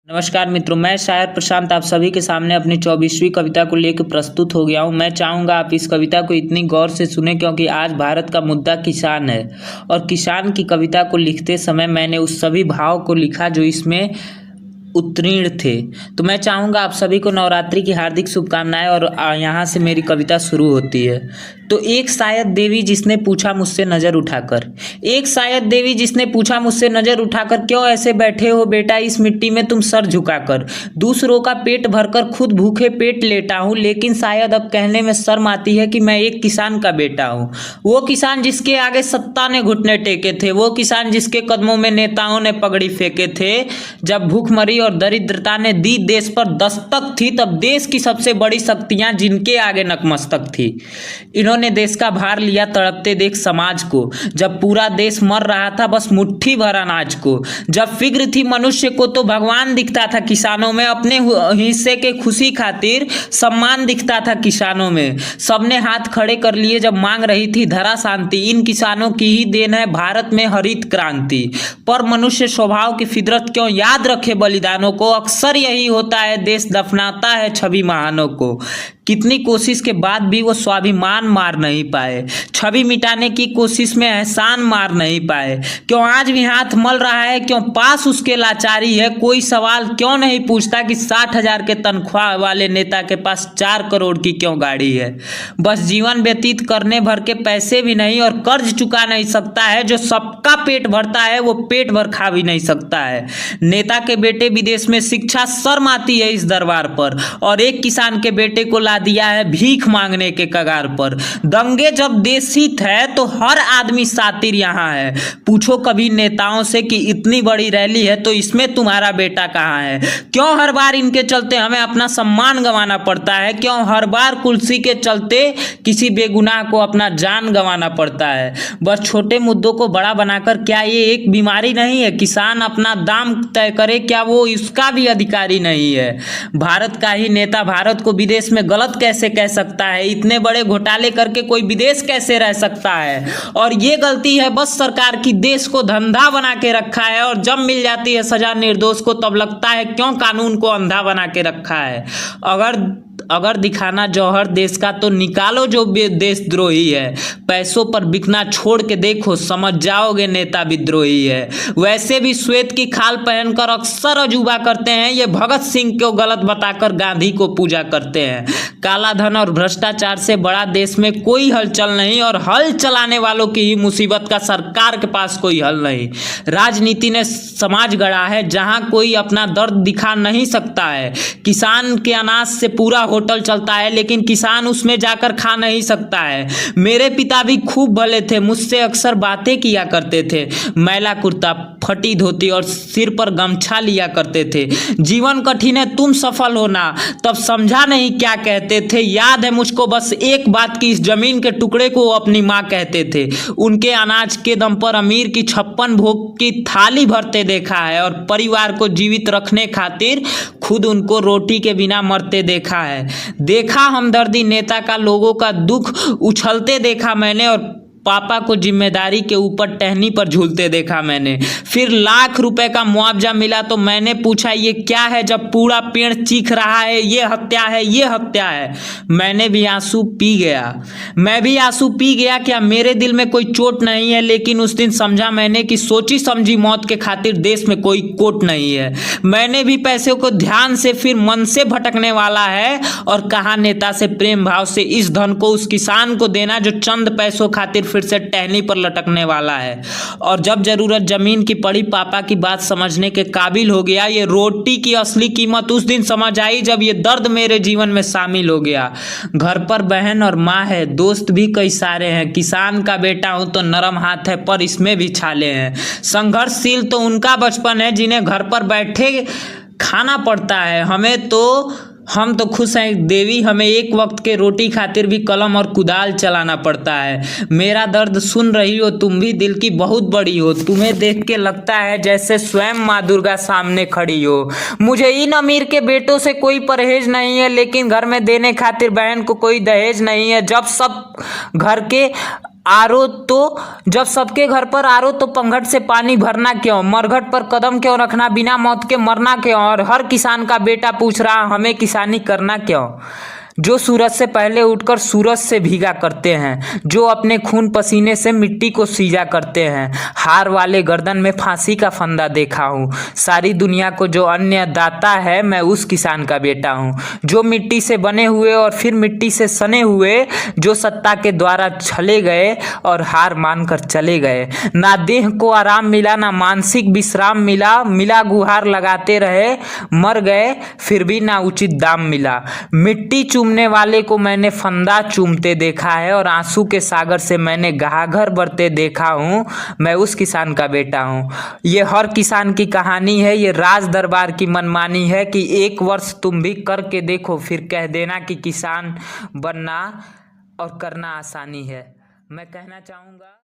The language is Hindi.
नमस्कार मित्रों, मैं शायर प्रशांत आप सभी के सामने अपनी 24वीं कविता को लेकर प्रस्तुत हो गया हूं। मैं चाहूँगा आप इस कविता को इतनी गौर से सुनें क्योंकि आज भारत का मुद्दा किसान है और किसान की कविता को लिखते समय मैंने उस सभी भाव को लिखा जो इसमें उत्तीर्ण थे। तो मैं चाहूँगा आप सभी को नवरात्रि की हार्दिक शुभकामनाएं और यहाँ से मेरी कविता शुरू होती है। तो एक शायद देवी जिसने पूछा मुझसे नज़र उठाकर, एक शायद देवी जिसने पूछा मुझसे नज़र उठाकर, क्यों ऐसे बैठे हो बेटा इस मिट्टी में तुम सर झुकाकर। दूसरों का पेट भरकर खुद भूखे पेट लेटा हूँ, लेकिन शायद अब कहने में शर्म आती है कि मैं एक किसान का बेटा हूँ। वो किसान जिसके आगे सत्ता ने घुटने टेके थे, वो किसान जिसके कदमों में नेताओं ने पगड़ी फेंके थे। जब भूखमरी और दरिद्रता ने दी देश पर दस्तक थी, तब देश की सबसे बड़ी शक्तियां जिनके आगे नतमस्तक थी। इन्होंने देश का भार लिया तड़पते देख समाज को, जब पूरा देश मर रहा था बस मुट्ठी भर अनाज को। जब फिक्र थी मनुष्य को तो भगवान दिखता था किसानों में, अपने हिस्से के खुशी खातिर सम्मान दिखता था किसानों में। सबने हाथ खड़े कर लिए जब मांग रही थी धरा शांति, इन किसानों की ही देन है भारत में हरित क्रांति। पर मनुष्य स्वभाव की फितरत क्यों याद रखे बलिदानों को, अक्सर यही होता है देश दफनाता है छवि महानों को। कितनी कोशिश के बाद भी वो स्वाभिमान मार नहीं पाए, छवि मिटाने की कोशिश में एहसान मार नहीं पाए। क्यों आज भी हाथ मल रहा है, क्यों पास उसके लाचारी है। कोई सवाल क्यों नहीं पूछता कि 60,000 के तनख्वाह वाले नेता के पास 4 करोड़ की क्यों गाड़ी है। बस जीवन व्यतीत करने भर के पैसे भी नहीं और कर्ज चुका नहीं सकता है। जो सबका पेट भरता है वो पेट भर खा भी नहीं सकता है। नेता के बेटे विदेश में शिक्षा शर्म आती है इस दरबार पर, और एक किसान के बेटे को दिया है भीख मांगने के कगार पर। दंगे जब देशित है तो हर आदमी सातिर यहाँ है। पूछो कभी नेताओं से कि इतनी बड़ी रैली है तो इसमें तुम्हारा बेटा कहाँ है। क्यों हर बार इनके चलते हमें अपना सम्मान गंवाना पड़ता है, क्यों हर बार कुर्सी के चलते किसी बेगुनाह को अपना जान गंवाना पड़ता है। बस छोटे मुद्दों को बड़ा बनाकर क्या ये एक बीमारी नहीं है। किसान अपना दाम तय करे, क्या वो इसका भी अधिकारी नहीं है। भारत का ही नेता भारत को विदेश में गलत कैसे कह सकता है। इतने बड़े घोटाले करके कोई विदेश कैसे रह सकता है। और ये गलती है बस सरकार की, देश को धंधा बना के रखा है, और जब मिल जाती है सजा निर्दोष को तब लगता है क्यों कानून को अंधा बना के रखा है। अगर दिखाना जौहर देश का तो निकालो जो देशद्रोही है। पैसों पर बिकना छोड़ के देखो, समझ जाओगे नेता विद्रोही है। वैसे भी श्वेत की खाल पहनकर अक्सर अजूबा करते हैं, ये भगत सिंह को गलत बताकर गांधी को पूजा करते हैं। काला धन और भ्रष्टाचार से बड़ा देश में कोई हलचल नहीं, और हल चलाने वालों की ही मुसीबत का सरकार के पास कोई हल नहीं। राजनीति ने समाज गढ़ा है जहां कोई अपना दर्द दिखा नहीं सकता है। किसान के अनाज से पूरा होटल चलता है, लेकिन किसान उसमें जाकर खा नहीं सकता है। मेरे पिता भी खूब भले थे, मुझसे अक्सर बातें किया करते थे। मैला कुर्ता, फटी धोती और सिर पर गमछा लिया करते थे। जीवन कठिन है तुम सफल होना, तब समझा नहीं क्या कहते थे। याद है मुझको बस एक बात की, इस जमीन के टुकड़े को अपनी माँ कहते थे। उनके अनाज के दम पर अमीर की 56 भोग की थाली भरते देखा है, और परिवार को जीवित रखने खातिर खुद उनको रोटी के बिना मरते देखा है। देखा हमदर्दी नेता का, लोगों का दुख उछलते देखा मैंने, और पापा को जिम्मेदारी के ऊपर टहनी पर झूलते देखा मैंने। फिर लाख रुपए का मुआवजा मिला तो मैंने पूछा ये क्या है, जब पूरा पेड़ चीख रहा है ये हत्या है, ये हत्या है। मैंने भी आंसू पी गया, मैं भी आंसू पी गया। क्या मेरे दिल में कोई चोट नहीं है, लेकिन उस दिन समझा मैंने कि सोची समझी मौत के खातिर देश में कोई कोट नहीं है। मैंने भी पैसे को ध्यान से फिर मन से भटकने वाला है, और कहा नेता से प्रेम भाव से इस धन को उस किसान को देना जो चंद पैसों खातिर फिर से टहनी पर लटकने वाला है। और जब जरूरत जमीन की पड़ी, पापा की बात समझने के काबिल हो गया। ये रोटी की असली कीमत उस दिन समझ आई जब ये दर्द मेरे जीवन में शामिल हो गया। घर पर बहन और माँ है, दोस्त भी कई सारे हैं। किसान का बेटा हूं तो नरम हाथ है, पर इसमें भी छाले हैं। संघर्षशील तो उनका बचपन है जिन्हें घर पर बैठे खाना पड़ता है। हम तो खुश हैं देवी, हमें एक वक्त के रोटी खातिर भी कलम और कुदाल चलाना पड़ता है। मेरा दर्द सुन रही हो तुम भी, दिल की बहुत बड़ी हो। तुम्हें देख के लगता है जैसे स्वयं माँ दुर्गा सामने खड़ी हो। मुझे इन अमीर के बेटों से कोई परहेज नहीं है, लेकिन घर में देने खातिर बहन को कोई दहेज नहीं है। जब सब घर के आरओ तो जब सबके घर पर आरओ तो पंघट से पानी भरना क्यों, मरघट पर कदम क्यों रखना, बिना मौत के मरना क्यों। और हर किसान का बेटा पूछ रहा हमें किसानी करना क्यों। जो सूरज से पहले उठकर सूरज से भीगा करते हैं, जो अपने खून पसीने से मिट्टी को सींचा करते हैं। हार वाले गर्दन में फांसी का फंदा देखा हूँ। सारी दुनिया को जो अन्य दाता है मैं उस किसान का बेटा हूँ। जो मिट्टी से बने हुए और फिर मिट्टी से सने हुए, जो सत्ता के द्वारा छले गए और हार मानकर चले गए। ना देह को आराम मिला, ना मानसिक विश्राम मिला, मिला गुहार लगाते रहे, मर गए फिर भी ना उचित दाम मिला। मिट्टी चूमने वाले को मैंने फंदा चूमते देखा है और आंसू के सागर से मैंने घाघर भरते देखा हूँ। मैं उस किसान का बेटा हूँ। ये हर किसान की कहानी है, ये राज दरबार की मनमानी है कि 1 वर्ष तुम भी करके देखो, फिर कह देना कि किसान बनना और करना आसानी है। मैं कहना चाहूँगा